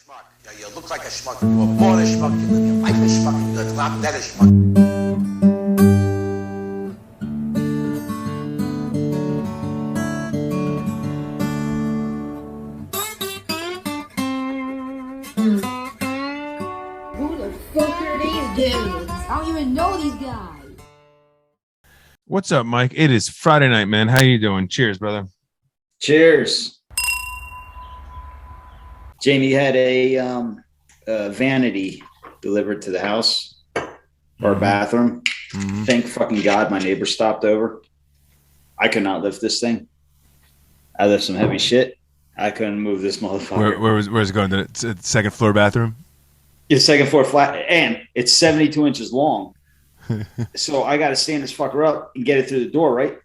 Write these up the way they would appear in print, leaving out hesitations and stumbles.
schmuck. You look like a schmuck. You were born a schmuck. You live your life a schmuck. You're a lot better schmuck. Who the fuck are these dudes? I don't even know these guys. What's up, Mike? It is Friday night, man. How you doing? Cheers, brother. Cheers. Jamie had a vanity delivered to the house or bathroom. Mm-hmm. Thank fucking God my neighbor stopped over. I could not lift this thing. I lift some heavy shit. I couldn't move this motherfucker. Where's it going? The second floor bathroom? It's second floor flat, and it's 72 inches long. So I got to stand this fucker up and get it through the door, right?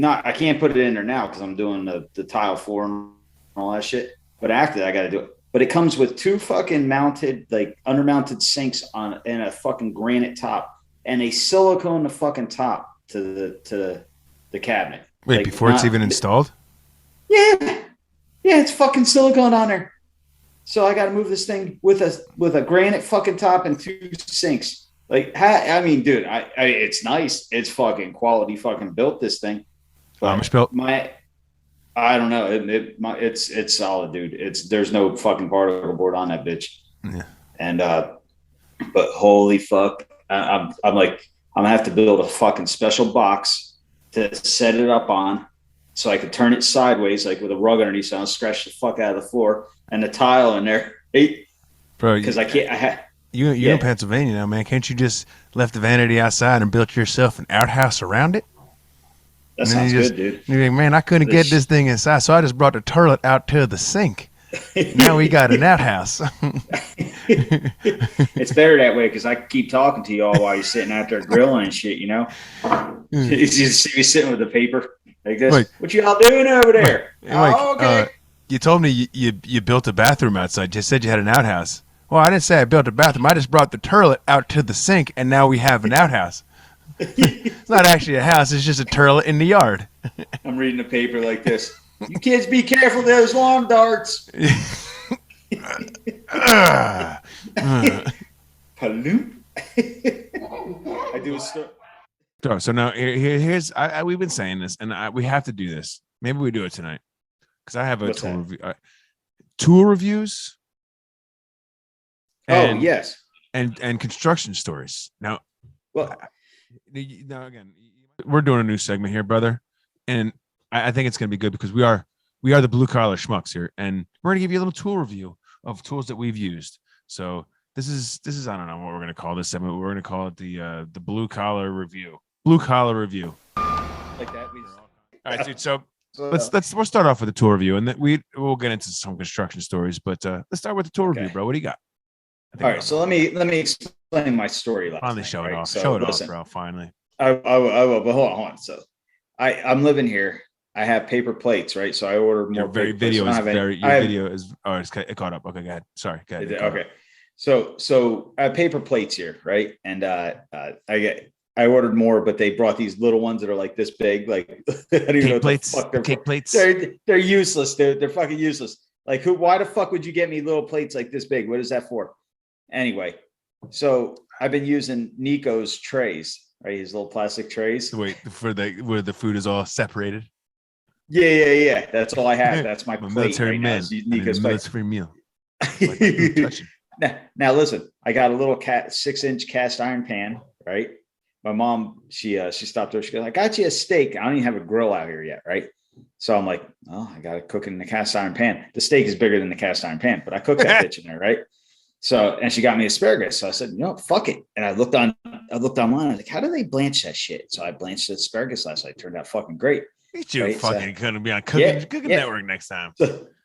I can't put it in there now because I'm doing the tile floor and all that shit. But after that, I got to do it. But it comes with two fucking mounted, like undermounted sinks and a fucking granite top and a silicone fucking top to the cabinet. Wait, like, before it's even installed? Yeah, it's fucking silicone on there. So I got to move this thing with a granite fucking top and two sinks. Like, I mean, dude, it's nice. It's fucking quality fucking built, this thing. How much built? I don't know. It's solid, dude. There's no fucking particle board on that bitch. Yeah. And but holy fuck, I'm like, I'm gonna have to build a fucking special box to set it up on, so I could turn it sideways, like with a rug underneath, so I don't scratch the fuck out of the floor and the tile in there. Bro, because I can't. You're in Pennsylvania now, man. Can't you just left the vanity outside and built yourself an outhouse around it? That sounds good, dude. You're like, man, I couldn't get this thing inside, so I just brought the toilet out to the sink. Now we got an outhouse. It's better that way because I keep talking to you all while you're sitting out there grilling and shit, you know? You just see me sitting with the paper like this. Wait. What y'all doing over there? Okay. You told me you built a bathroom outside. You said you had an outhouse. Well, I didn't say I built a bathroom. I just brought the toilet out to the sink, and now we have an outhouse. It's not actually a house. It's just a toilet in the yard. I'm reading the paper like this. You kids be careful of those lawn darts. Paloo. I do a story. So now here's we've been saying this, and we have to do this. Maybe we do it tonight because I have a tool review. Tool reviews. And, yes, and construction stories. Now, well, again, we're doing a new segment here, brother, and I think it's going to be good because we are the blue collar schmucks here, and we're going to give you a little tool review of tools that we've used. So this is I don't know what we're going to call this segment. We're going to call it the blue collar review. Blue collar review. Like that. All right, dude. So we'll start off with a tool review, and then we'll get into some construction stories. But let's start with the tool review, bro. What do you got? All right, so let me explain my story. Finally, show it off. So, show it off, bro. Finally. I will, but hold on. So I'm living here. I have paper plates, right? So I ordered more. Your video is. Oh, it's caught up. Okay, go ahead. Sorry, go ahead. Okay, so I have paper plates here, right? And I ordered more, but they brought these little ones that are like this big, like I don't even know what plates. the fuck they're Cake plates. They're useless, dude. They're fucking useless. Like who? Why the fuck would you get me little plates like this big? What is that for? Anyway, so I've been using Nico's trays, right? His little plastic trays. Wait, where the food is all separated. Yeah. That's all I have. That's my plate. Military right man. Nico's military meal. Now listen, I got a little 6-inch cast iron pan, right? My mom, she stopped there. She goes, I got you a steak. I don't even have a grill out here yet, right? So I'm like, oh, I got to cook it in the cast iron pan. The steak is bigger than the cast iron pan, but I cooked that bitch in there, right? So, and she got me asparagus. So I said, fuck it. And I looked online. I was like, how do they blanch that shit? So I blanched the asparagus last night. It turned out fucking great. You right? Fucking couldn't be on Cooking Network next time.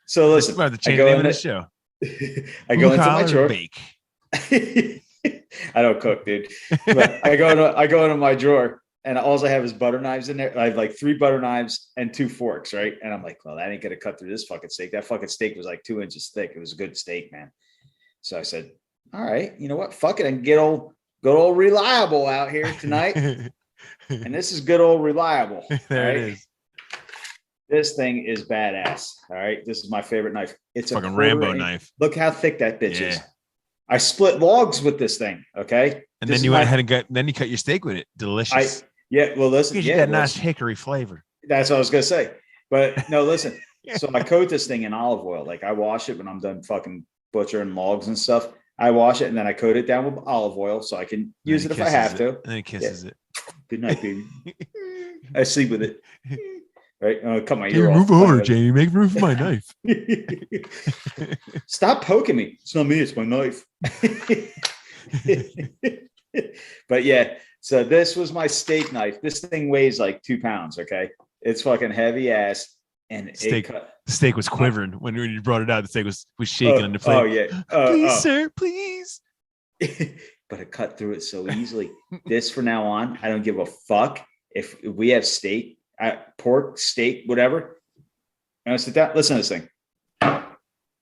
So listen, about to change the name of the show. I go into my drawer. Bake. I don't cook, dude. But I go into my drawer, and all I have is butter knives in there. I have like 3 butter knives and 2 forks, right? And I'm like, well, that ain't gonna cut through this fucking steak. That fucking steak was like 2 inches thick. It was a good steak, man. So I said, all right, you know what? Fuck it. I can get good old reliable out here tonight. And this is good old reliable. There it is. This thing is badass. All right. This is my favorite knife. It's a Fucking Rambo 1/4 inch. knife. Look how thick that bitch is. Yeah. I split logs with this thing. Okay. And This then is you went my- ahead and then you cut your steak with it. Delicious. well, listen. Gives you Yeah, that nice hickory flavor. that's what I was gonna say. But no, listen. So I coat this thing in olive oil. Like I wash it when I'm done fucking butchering logs and stuff. I wash it and then I coat it down with olive oil so I can use it if I have to. And then he kisses it. Good night, baby. I sleep with it. Right? Cut my Jamie, ear move off. over, Jamie. Make room for my knife. Stop poking me. It's not me. It's my knife. But yeah, so this was my steak knife. This thing weighs like 2 pounds. Okay. It's fucking heavy ass. And The steak was quivering when you brought it out. The steak was shaking in the flame. Oh, yeah. Please, sir, please. But it cut through it so easily. This from now on, I don't give a fuck if we have steak, pork, steak, whatever. And I sit down, listen to this thing.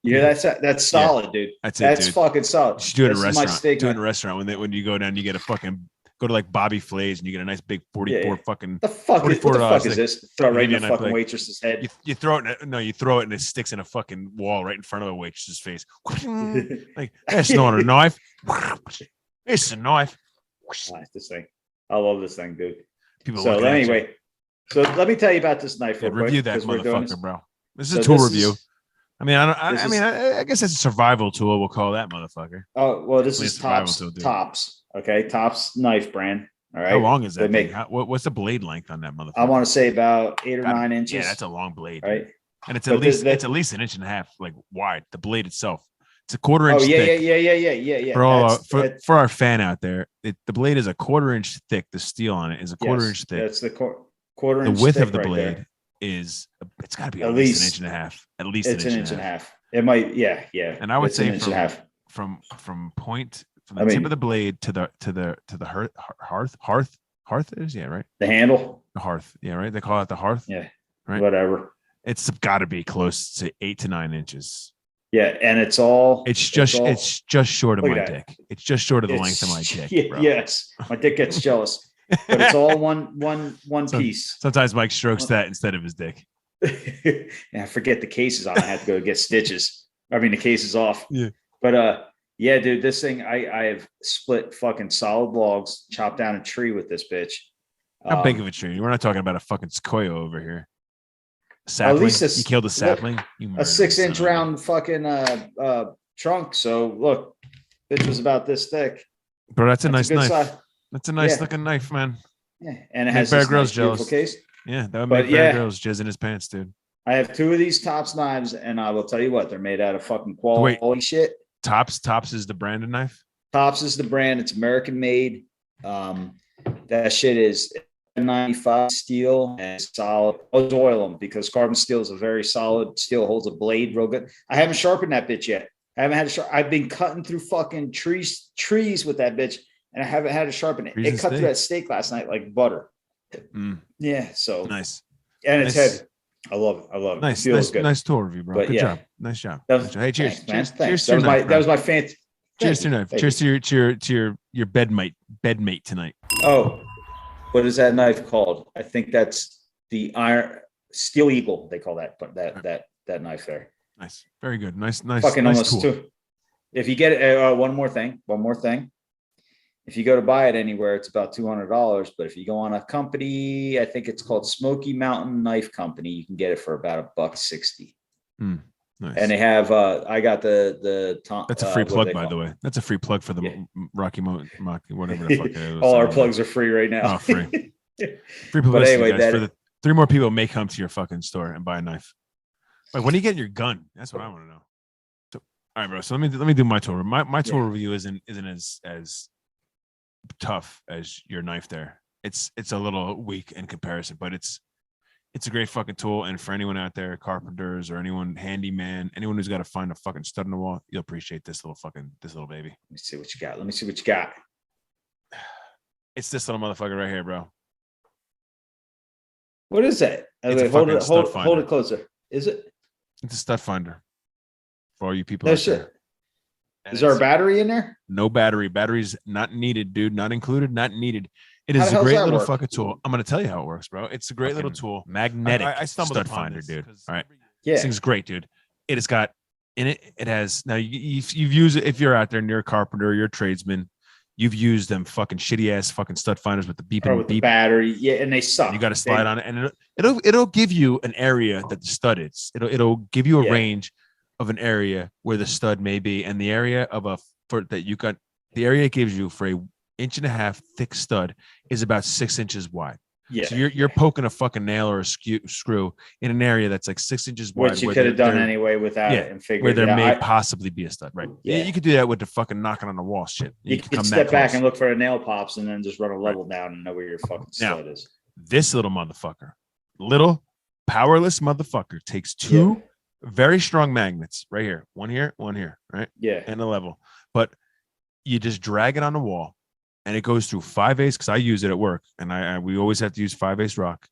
You hear that? That's solid, dude. That's dude. Fucking solid. You should do it at a This is my restaurant. steak Do it in knife. a restaurant when you go down, you get a fucking go to like Bobby Flay's and you get a nice big 44 fucking. The fuck is, what the fuck is this? Throw it right in the Indian fucking knife, waitress's head. You throw it. You throw it and it sticks in a fucking wall right in front of the waitress's face. Like that's not a knife. It's a knife. This thing. I love this thing, dude. People So looking at you. anyway, so let me tell you about this knife Yeah, real quick. review that 'cause we're doing this. motherfucker, bro. This is So a tool this review. is- I mean, I guess it's a survival tool. We'll call that motherfucker. Oh, well, this At is least survival Tops. tool, dude. Tops. Okay. Tops knife brand. All right. How long is They that? make- Thing? What's the blade length on that motherfucker? I want to say about 8 or 9 inches. Yeah, that's a long blade. right. And it's But at least the- it's at least 1.5 inches like wide. The blade itself. It's a 1/4 inch Oh yeah, thick. yeah. For all That's- for our fan out there, the blade is a 1/4 inch thick. The steel on it is a 1/4 inch thick. That's the quarter The inch. width of thick the right blade there. is it's got to be At at least least- 1.5 inches. At least It's an an inch and a half. It might. Yeah. And I would It's say an inch and a half. from point from I the tip mean- of the blade to the hearth is right The handle. the hearth right they call it the hearth Yeah. Right. Whatever. it's got to be close to 8 to 9 inches. Yeah, and it's all. It's just short of Look my at that. dick. It's just short of the it's- length of my dick. Yeah, Bro. yes, my dick gets jealous, but it's all one So- piece. Sometimes Mike strokes that instead of his dick. And I forget the cases on. I have to go get stitches. I mean, the case is off. Yeah. But yeah, dude, this thing I have split fucking solid logs, chopped down a tree with this bitch. How big of a tree? We're not talking about a fucking sequoia over here. Sapling. least You killed a sapling. You a murdered 6-inch son of a- round fucking trunk. So look, bitch was about this thick. Bro, that's a nice good knife. size. That's a nice Yeah. looking knife, man. Yeah, and it Make has Bear this Grylls nice, beautiful jealous. case. Yeah, that would But make Bear yeah. Grylls jizz in his pants, dude. I have 2 of these Tops knives, and I will tell you what, they're made out of fucking quality shit. Tops is the branded knife. Tops is the brand. It's American made. That shit is 95 steel and solid. Always oil them because carbon steel is a very solid steel. Holds a blade real good. I haven't sharpened that bitch yet. I haven't had to. I've been cutting through fucking trees with that bitch, and I haven't had to sharpen it. Trees It and cut through steak. that steak last night like butter. Mm, Yeah. So nice, and it's Nice. heavy. I love it. I love it. nice, It feels nice, good. nice tool review, bro. But Good yeah. job. Nice job. That was- Nice job. Hey, cheers. Thanks, man. Cheers. Thanks. Cheers to That your was my knife, that was bro. my fancy. Cheers to your knife. Thank Cheers to your bedmate tonight. Oh, what is that knife called? I think that's the iron steel eagle. They call that, but that knife there. Nice. Very good. Nice Fucking nice almost tool. 2. If you get it, one more thing. If you go to buy it anywhere, it's about $200. But if you go on a company, I think it's called Smoky Mountain Knife Company, you can get it for about $1.60. Nice. And they have, I got the That's a free plug, by the way. That's a free plug for the Yeah. Rocky whatever the fuck it is. All our plugs are free right now. Oh, free. Free publicity, anyway, guys. that- For the 3 more people may come to your fucking store and buy a knife. Like, when do you get your gun? That's what I want to know. So, all right, bro. So let me do my tool. My tool review isn't as tough as your knife there. It's a little weak in comparison, but it's a great fucking tool. And for anyone out there, carpenters or anyone handyman, anyone who's got to find a fucking stud in the wall, you'll appreciate this little baby. Let me see what you got. Let me see what you got. It's this little motherfucker right here, bro. What is that? It's a Hold fucking it, stud hold finder. it closer. Is it? It's a stud finder for all you people. No out shit. there. And Is there a it's- battery in there? No battery. Batteries not needed, dude. Not included. Not needed. It How is the a hell's great that little work? fucking tool. I'm gonna tell you how it works, bro. It's a great little tool. Magnetic I stumbled stud upon finder, this, dude. 'cause All right. Yeah. This thing's great, dude. It has got in it. It has now. You've used it if you're out there near a carpenter, you're a tradesman. You've used them fucking shitty ass fucking stud finders with the beeping Or with the beep. battery. Yeah, and they suck. You got to slide on it, and it'll give you an area that the stud is. It'll give you a Yeah. range of an area where the stud may be, and the area of a for that you got. The area it gives you for a 1.5 inch thick stud is about 6 inches wide. Yeah. So you're poking a fucking nail or a screw in an area that's like 6 inches wide. Which you where could have there- done there- anyway without yeah, it and figured where there it out. may possibly be a stud, right? Yeah. You could do that with the fucking knocking on the wall shit. You could can step back and look for a nail pops and then just run a level down and know where your fucking stud is. This little motherfucker, little powerless motherfucker, takes two very strong magnets right here, one here, right? Yeah. And a level. But you just drag it on the wall, and it goes through 5/8 because I use it at work, and we always have to use 5/8 rock.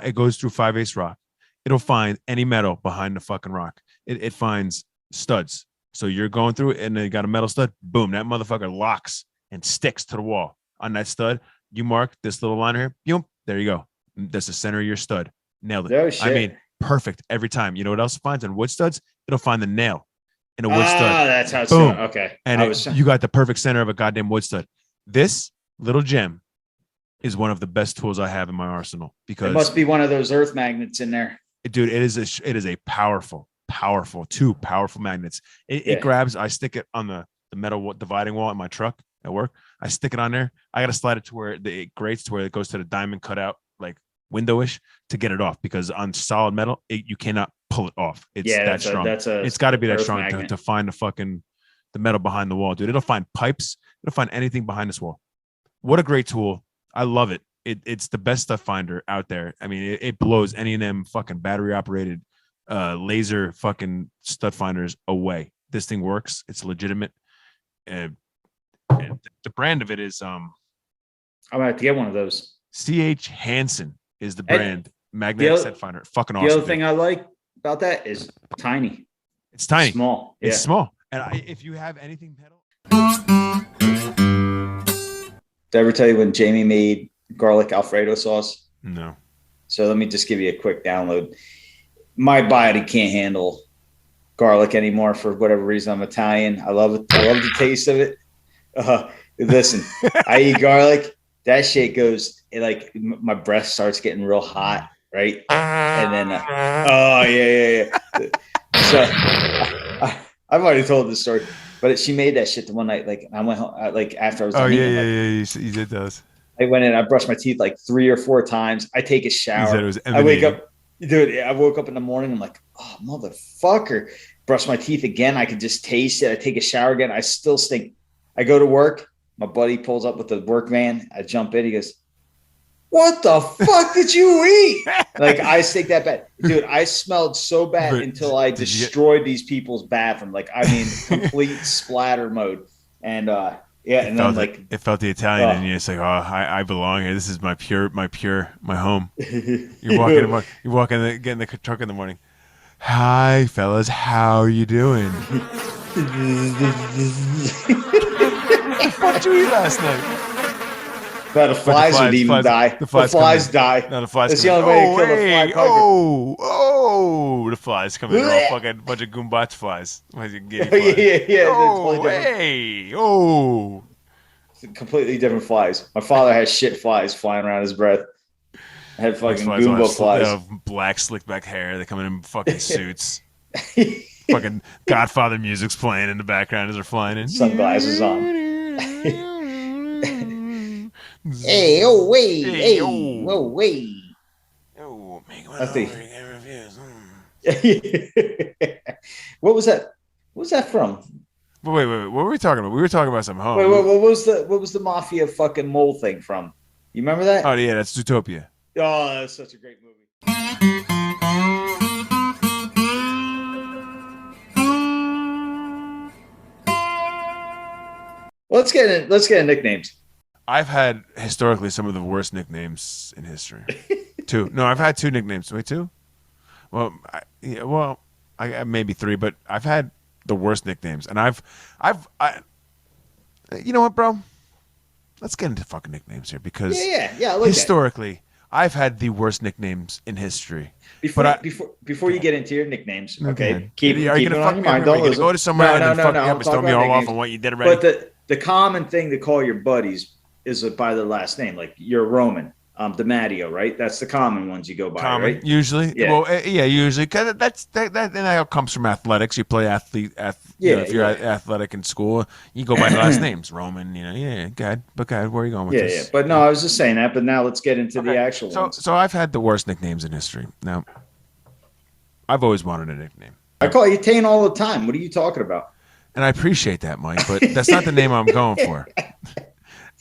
It goes through 5/8 rock. It'll find any metal behind the fucking rock. It finds studs. So you're going through it, and then you got a metal stud. Boom, that motherfucker locks and sticks to the wall. On that stud, you mark this little line here. Boom, there you go. That's the center of your stud. Nailed it. Oh, shit. I mean, perfect every time. You know what else it finds on wood studs? It'll find the nail in a wood stud. That's how it's Boom. going. Okay. And you got the perfect center of a goddamn wood stud. This little gem is one of the best tools I have in my arsenal because it must be one of those earth magnets in there. dude, it is a powerful, two powerful magnets. It grabs. I stick it on the metal dividing wall in my truck at work. I stick it on there. I got to slide it to where it grates to where it goes to the diamond cutout, like windowish, to get it off because on solid metal, you cannot pull it off. It's that strong. It's got to be that strong to find the metal behind the wall, dude. It'll find pipes. It'll find anything behind this wall. What a great tool. I love it. It's the best stuff finder out there. I mean, it blows any of them fucking battery operated laser fucking stud finders away. This thing works. It's legitimate. And the brand of it is I'm gonna have to get one of those. CH Hansen is the brand. Magnetic stud finder. Fucking awesome. The other thing I like about that is tiny. It's tiny. Small. It's small. And if you have anything metal. Did I ever tell you when Jamie made garlic Alfredo sauce? No. So let me just give you a quick download. My body can't handle garlic anymore for whatever reason. I'm Italian. I love it. I love the taste of it. Listen, I eat garlic. That shit goes my breath starts getting real hot, right? And then, So I've already told this story, but she made that shit the one night. Like I went home, after I was. Oh yeah. You did those. I went in. I brushed my teeth like 3 or 4 times. I take a shower. I wake up, dude. I woke up in the morning. I'm like, oh motherfucker. Brush my teeth again. I could just taste it. I take a shower again. I still stink. I go to work. My buddy pulls up with the work van. I jump in. He goes, "What the fuck did you eat?" Like I stink that bad, dude. I smelled so bad until I destroyed these people's bathroom. Like I mean, complete splatter mode. And and then it felt the Italian in you. It's like, oh, I belong here. This is my home. You walk in, get in the truck in the morning. Hi, fellas, how are you doing? What did you eat last night? But the flies would even die. The flies die. No, the flies. That's the only way to kill the fly. The flies come in. They're all fucking bunch of Goombats flies. Completely different flies. My father has shit flies flying around his breath. I had fucking Goomba flies. Black slick back hair. They come in fucking suits. Fucking Godfather music's playing in the background as they're flying in. Sunglasses on. Hey, oh, wait. Hey, oh, wait. Oh, make one reviews. What was that? What was that from? Wait. What were we talking about? We were talking about some home. Wait, what was the mafia fucking mole thing from? You remember that? Oh yeah, that's Zootopia. Oh, that's such a great movie. Let's get into nicknames. I've had historically some of the worst nicknames in history. I've had 2 nicknames. Wait, 2? Well, I maybe 3, but I've had the worst nicknames, and I've you know what, bro? let's get into fucking nicknames here because Yeah. I like historically, I've had the worst nicknames in history. that. Before you get into your nicknames, okay, keep Are you it gonna on fuck your me up? mind. Are you Don't gonna listen. go to somewhere and then fuck me up I'm and throw talking me about all off nicknames. on what you did already? But the common thing to call your buddies is by their last name. Like you're Roman, DiMatteo, right? That's the common ones you go by, Common, right? usually. Yeah. Well, yeah, usually. Cause that comes from athletics. You play athlete. If you're athletic in school, you go by the last names. Roman, God. But God, where are you going with this? Yeah. But no, I was just saying that. But now let's get into the actual ones. So I've had the worst nicknames in history. Now, I've always wanted a nickname. I call you Tane all the time. What are you talking about? And I appreciate that, Mike, but that's not the name I'm going for.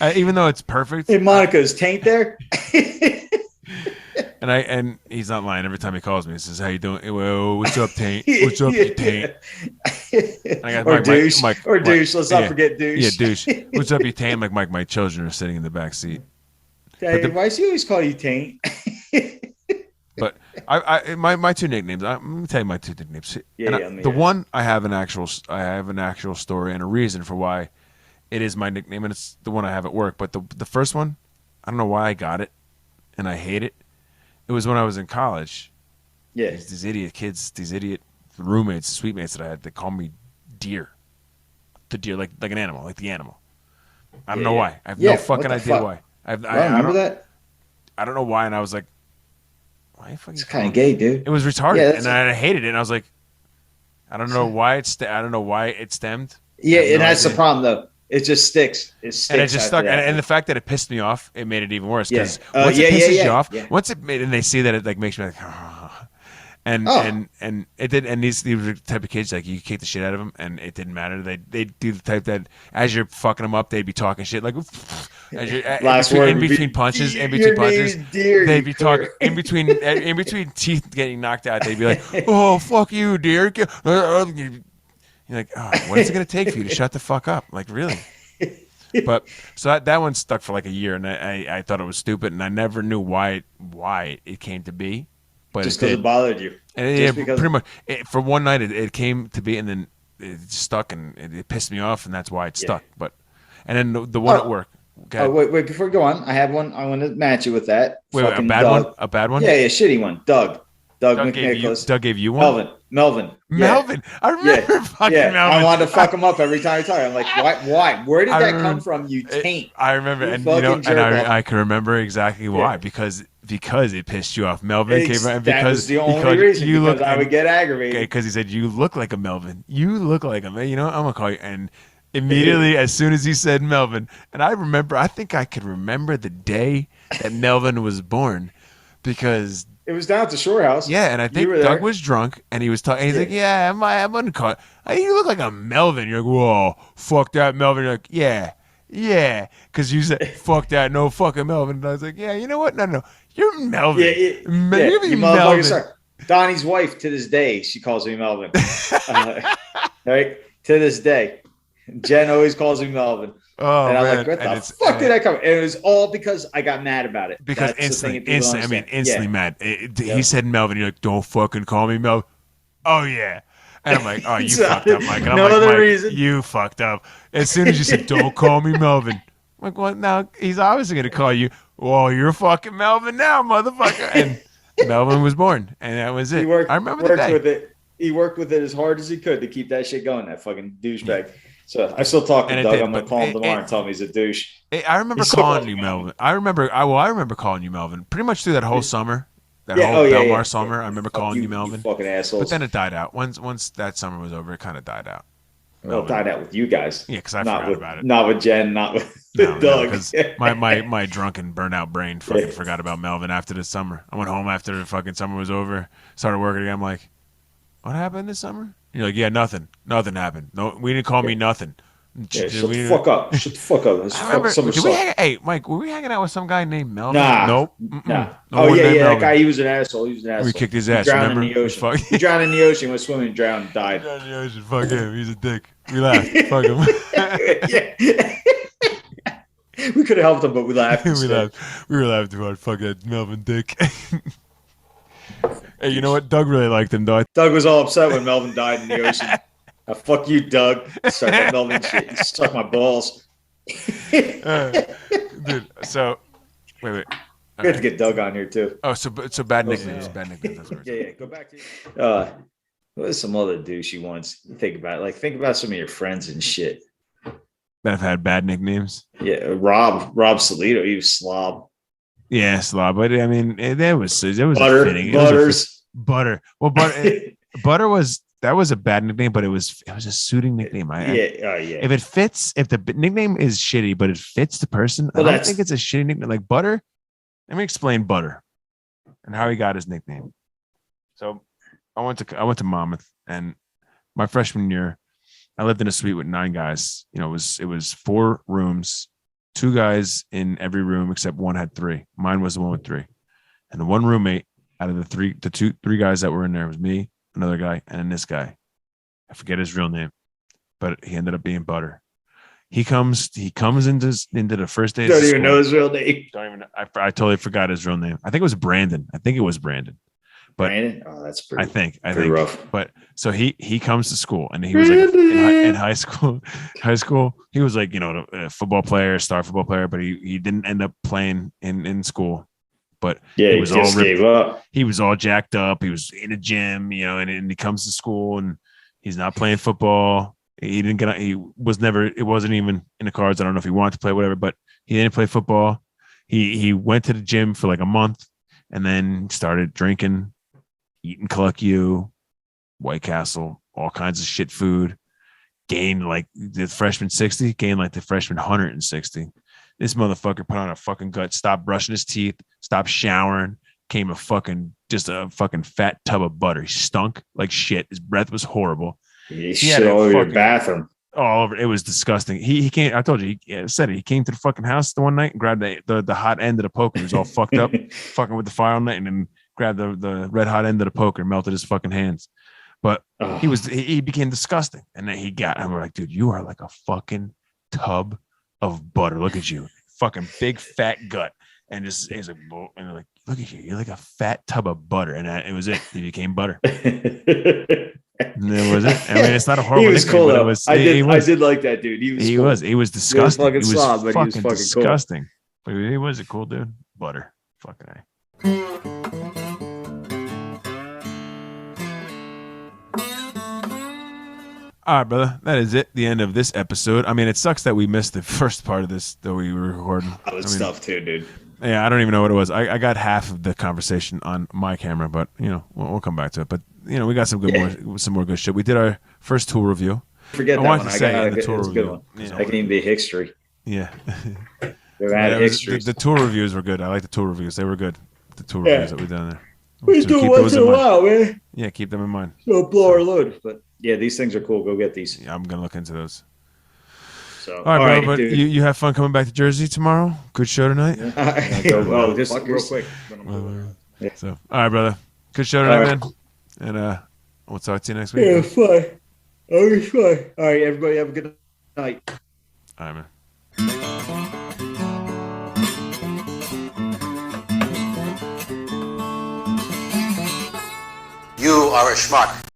Even though it's perfect. Hey, Monica, is Taint there? And he's not lying. Every time he calls me, he says, "How you doing? Well, what's up, Taint? What's up, you Taint?" Or douche. Let's not forget douche. Yeah, douche. What's up, you Taint? I'm like, my children are sitting in the back seat. Hey, why does he always call you Taint? But my two nicknames. Let me tell you my two nicknames. One I have an actual story and a reason for why it is my nickname, and it's the one I have at work. But the first one, I don't know why I got it, and I hate it. It was when I was in college. Yeah. These idiot kids, these idiot roommates, suite mates that I had, they call me Deer. The deer, like an animal, like the animal. I don't know why. I have no fucking idea why. I remember that? I don't know why, and I was like, why you fucking? It's kind of gay, dude. It was retarded, and I hated it. And I was like, I don't know why I don't know why it stemmed. Yeah, and that's the problem, though. It just sticks. It sticks. And it just stuck. And the fact that it pissed me off, it made it even worse. Because Yeah. once it pisses you off, yeah. once it made, and they see that it like makes me like, and it did. And these were the type of kids like you kick the shit out of them, and it didn't matter. They do the type that as you're fucking them up, they'd be talking shit like. As you're, in between punches, they'd be talking in between teeth getting knocked out. They'd be like, "Oh fuck you, dear." You're like, oh, what is it going to take for you to shut the fuck up? Like, really? But so that one stuck for like a year, and I thought it was stupid, and I never knew why it came to be. But just because it bothered you. And pretty much for one night it came to be, and then it stuck, and it pissed me off, and that's why it stuck. But and then the one at work. Oh, wait! Before we go on, I have one. I want to match you with that. Wait, a bad one? A bad one? Yeah, shitty one. Doug McNicholas. Doug gave you one? Melvin. Melvin. I remember fucking Melvin. I wanted to fuck him up every time I talk. I'm like, why? Where did that come from, you taint? I remember, and I can remember exactly why. Because it pissed you off. Melvin came out that was the only reason. Because I would get aggravated. Because he said, you look like a Melvin. You look like a man. I'm going to call you. And immediately, as soon as he said Melvin, and I think I could remember the day that Melvin was born because it was down at the Shore House. Yeah, and I think Doug was drunk, and he was talking. He's like, "Yeah, I'm gonna call it. You look like a Melvin." You're like, "Whoa, fuck that Melvin." You're like, "Yeah," because you said, "Fuck that, no fucking Melvin." And I was like, "Yeah, you know what? No, you're Melvin. You Melvin." Sorry. Donnie's wife to this day, she calls me Melvin. Right to this day, Jen always calls me Melvin. Oh, and I'm man. like, what the fuck did I come? And it was all because I got mad about it. Because instantly mad. He said Melvin. You're like, don't fucking call me Melvin. Oh, yeah. And I'm like, oh, you fucked up, Mike. And I'm like, Mike, reason. You fucked up. As soon as you said, don't call me Melvin. I'm like, well, now he's obviously going to call you. Well, you're fucking Melvin now, motherfucker. And Melvin was born. And that was it. I remember the day. With it. He worked with it as hard as he could to keep that shit going, that fucking douchebag. So I still talk to Doug. I'm gonna call him tomorrow and tell him he's a douche. I remember calling you Melvin. I rember calling you Melvin pretty much through that whole summer, whole Belmar summer. I remember calling you Melvin. You fucking assholes. But then it died out. Once that summer was over, it kind of died out. Well, it died out with you guys. Yeah, because I forgot about it. Not with Jen. Not with Doug. Because my drunken burnout brain fucking forgot about Melvin after the summer. I went home after the fucking summer was over. Started working again. I'm like, what happened this summer? And you're like, yeah, nothing. Nothing happened. No, we didn't call me nothing. Yeah, shut the fuck up. Shut the fuck up. Hey, Mike, were we hanging out with some guy named Melvin? Nah. Nope. Nah. Oh, yeah, that guy, he was an asshole. We kicked his ass, remember? In the ocean. He drowned in the ocean, went swimming, drowned, died. Drowned in the ocean. Fuck him. He's a dick. We laughed. Fuck him. We could have helped him, but we laughed. We were laughing about fuck that Melvin dick. Hey, you know what? Doug really liked him, though. Doug was all upset when Melvin died in the ocean. Fuck you, Doug. Start that Melvin shit. You suck my balls. Dude. So wait. We have to get Doug on here too. Oh, so bad nicknames. Bad nicknames. That's what Yeah. Go back to. What's some other douchey ones? Think about it. Like think about some of your friends and shit. that have had bad nicknames. Yeah, Rob Solito, he was slob. Yeah, slob. But I mean, that was Butter, fitting. Butters. Butter. Well, Butter was a bad nickname, but it was a suiting nickname. If it fits, if the nickname is shitty, but it fits the person, I don't think it's a shitty nickname. Like Butter. Let me explain Butter and how he got his nickname. So I went to Monmouth, and my freshman year, I lived in a suite with 9 guys. You know, it was 4 rooms, 2 guys in every room except one had 3. Mine was the one with 3, and the one roommate out of the 3 guys that were in there was me, another guy, and then this guy. I forget his real name, but he ended up being Butter. He comes into the first day. Don't even know his real name. I totally forgot his real name. I think it was Brandon. But Brandon? Oh, that's pretty. I think rough. But so he comes to school, and he was like in high school. He was like, you know, a football player, star football player, but he didn't end up playing in school. But yeah, he was just all gave up. He was all jacked up. He was in a gym, you know, and he comes to school and he's not playing football. He didn't get. He was never. It wasn't even in the cards. I don't know if he wanted to play, whatever. But he didn't play football. He went to the gym for like a month, and then started drinking, eating Cluck U, White Castle, all kinds of shit food. Gained like the freshman 60. Gained like the freshman 160. This motherfucker put on a fucking gut. Stopped brushing his teeth. Stopped showering. Came a fucking fat tub of butter. He stunk like shit. His breath was horrible. He shit all over your bathroom. All over. It was disgusting. He came. I told you. He said it. He came to the fucking house the one night and grabbed the hot end of the poker. He was all fucked up, fucking with the fire all night, and then grabbed the red hot end of the poker and melted his fucking hands. But he became disgusting, and then and we're like, dude, you are like a fucking tub of butter. Look at you, fucking big fat gut, and he's like, and they're like, look at you, you're like a fat tub of butter, and it was it. He became Butter. And that was it. I mean, it's not a horrible. He was cool though. I did like that dude. He was disgusting. He was fucking disgusting. Cool. But he was a cool dude. Butter. Fucking A. All right, brother. That is it. The end of this episode. I mean, it sucks that we missed the first part of this that we were recording. That was tough too, dude. Yeah, I don't even know what it was. I got half of the conversation on my camera, but you know, we'll come back to it. But you know, we got some more good shit. We did our first tool review. Forget that one. I got the tool review. Good one. You know, that can even be history. Yeah. History. The tool reviews were good. I like the tool reviews. They were good. The tool reviews that we done there. We do once in a while, man. Yeah, keep them in mind. So blow our load. But yeah, these things are cool. Go get these. Yeah, I'm gonna look into those. So, all right, bro. But you have fun coming back to Jersey tomorrow. Good show tonight. Just real quick. So, all right, brother. Good show tonight, man. And we'll talk to you next week. Yeah, fine. Always fine. All right, everybody, have a good night. All right, man. You are a schmuck.